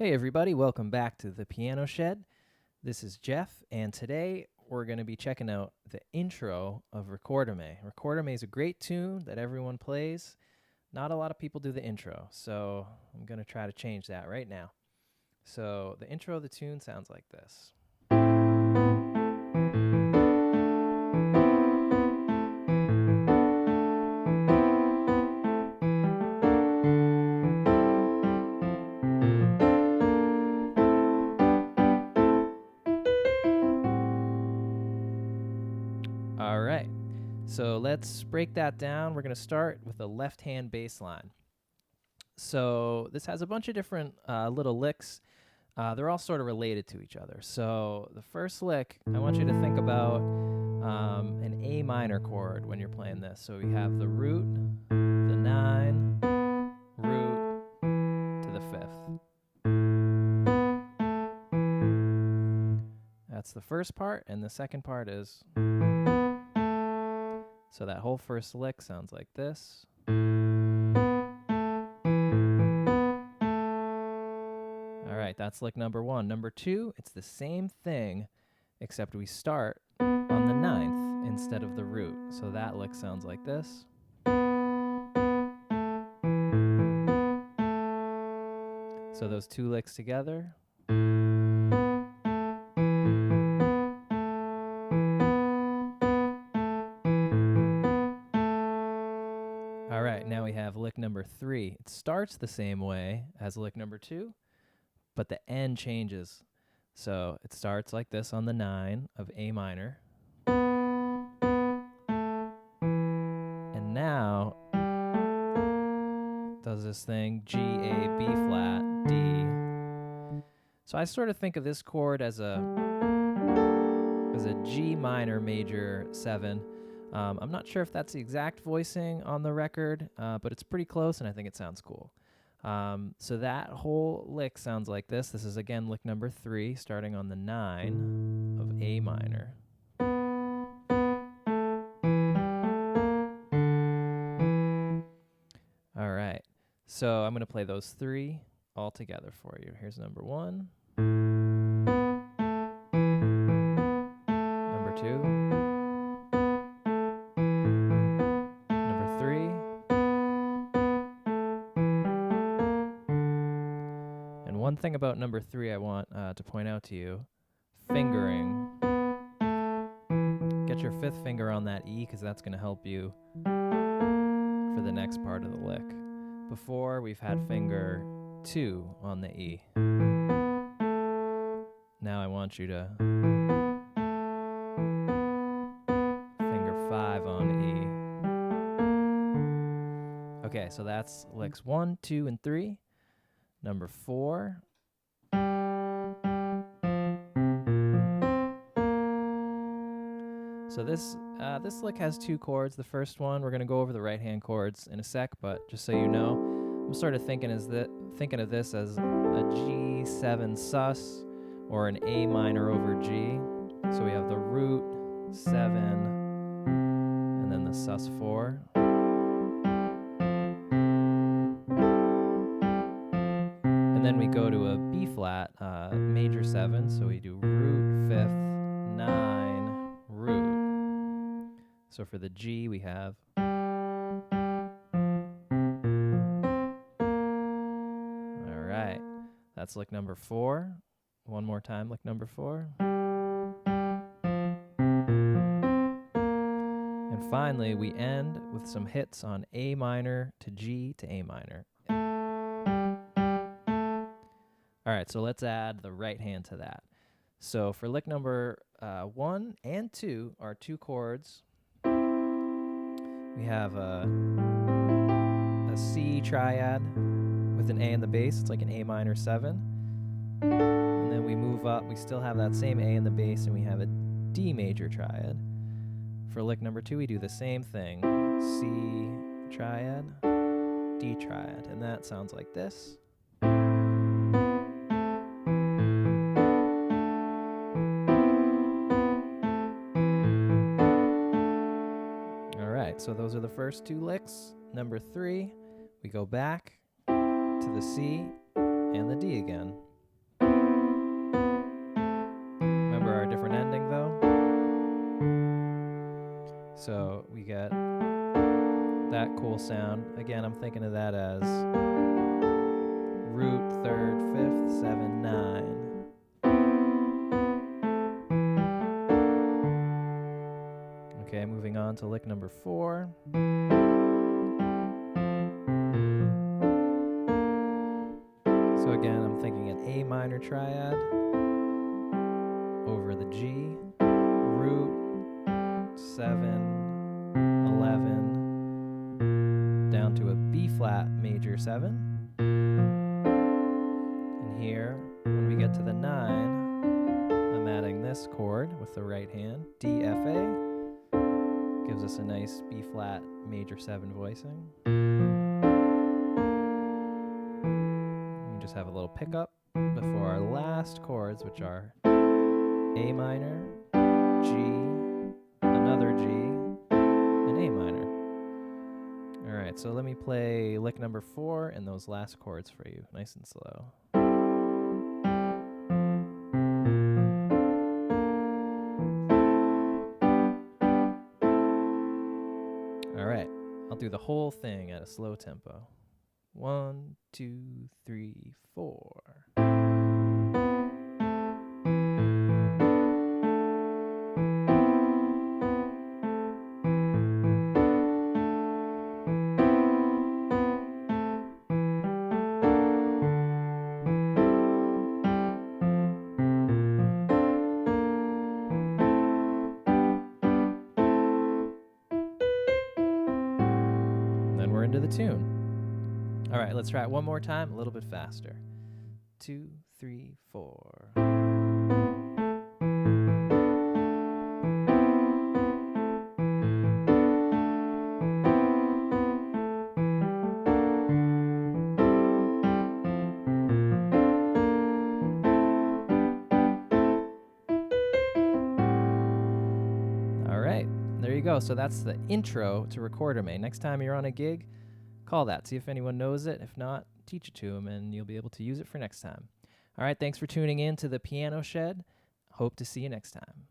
Hey everybody, welcome back to the Piano Shed. This is Jeff, and today we're going to be checking out the intro of Recorda Me. Recorda Me is a great tune that everyone plays. Not a lot of people do the intro, so I'm going to try to change that right now. So the intro of the tune sounds like this. All right, so let's break that down. We're going to start with the left-hand bass line. So this has a bunch of different little licks. They're all sort of related to each other. So the first lick, I want you to think about an A minor chord when you're playing this. So we have the root, the 9, root to the 5th. That's the first part, and the second part is... So that whole first lick sounds like this. All right, that's lick number 1. Number 2, it's the same thing, except we start on the 9th instead of the root. So that lick sounds like this. So those two licks together. All right, now we have lick number 3. It starts the same way as lick number 2, but the end changes. So it starts like this on the 9 of A minor. And now does this thing G, A, B flat, D. So I sort of think of this chord as a G minor major 7. I'm not sure if that's the exact voicing on the record, but it's pretty close, and I think it sounds cool. So that whole lick sounds like this. This is, again, lick number 3, starting on the 9 of A minor. All right. So I'm going to play those 3 all together for you. Here's number 1. Number 2. One thing about number 3 I want to point out to you, fingering. Get your 5th finger on that E, because that's going to help you for the next part of the lick. Before, we've had finger 2 on the E. Now I want you to finger 5 on E. Okay, so that's licks 1, 2, and 3. Number 4. So this lick has 2 chords. The first one, we're going to go over the right-hand chords in a sec, but just so you know, I'm sort of thinking of this as a G7 sus or an A minor over G. So we have the root 7 and then the sus 4. And then we go to a B flat, major 7, so we do root 5th, 9, root. So for the G, we have... All right, that's lick number 4. One more time, lick number 4. And finally, we end with some hits on A minor to G to A minor. All right, so let's add the right hand to that. So for lick number 1 and 2 are 2 chords. We have a C triad with an A in the bass. It's like an A minor 7. And then we move up. We still have that same A in the bass, and we have a D major triad. For lick number 2, we do the same thing. C triad, D triad. And that sounds like this. So those are the first 2 licks. Number 3, we go back to the C and the D again. So we get that cool sound. Again, I'm thinking of that as root, third, fifth, 7, 9. Okay, moving on to lick number 4. So again, I'm thinking an A minor triad over the G, root, 7, 11, down to a B flat major 7. And here, when we get to the 9, I'm adding this chord with the right hand, D, F, A. Gives us a nice B flat major 7 voicing. We just have a little pickup before our last chords, which are A minor, G, another G, and A minor. All right, so let me play lick number 4 and those last chords for you, nice and slow. All right, I'll do the whole thing at a slow tempo. 1, 2, 3, 4. Into the tune. All right, let's try it one more time, a little bit faster. 2, 3, 4. All right, there you go. So that's the intro to Recorda Me. Next time you're on a gig, call that. See if anyone knows it. If not, teach it to them, and you'll be able to use it for next time. All right, thanks for tuning in to the Piano Shed. Hope to see you next time.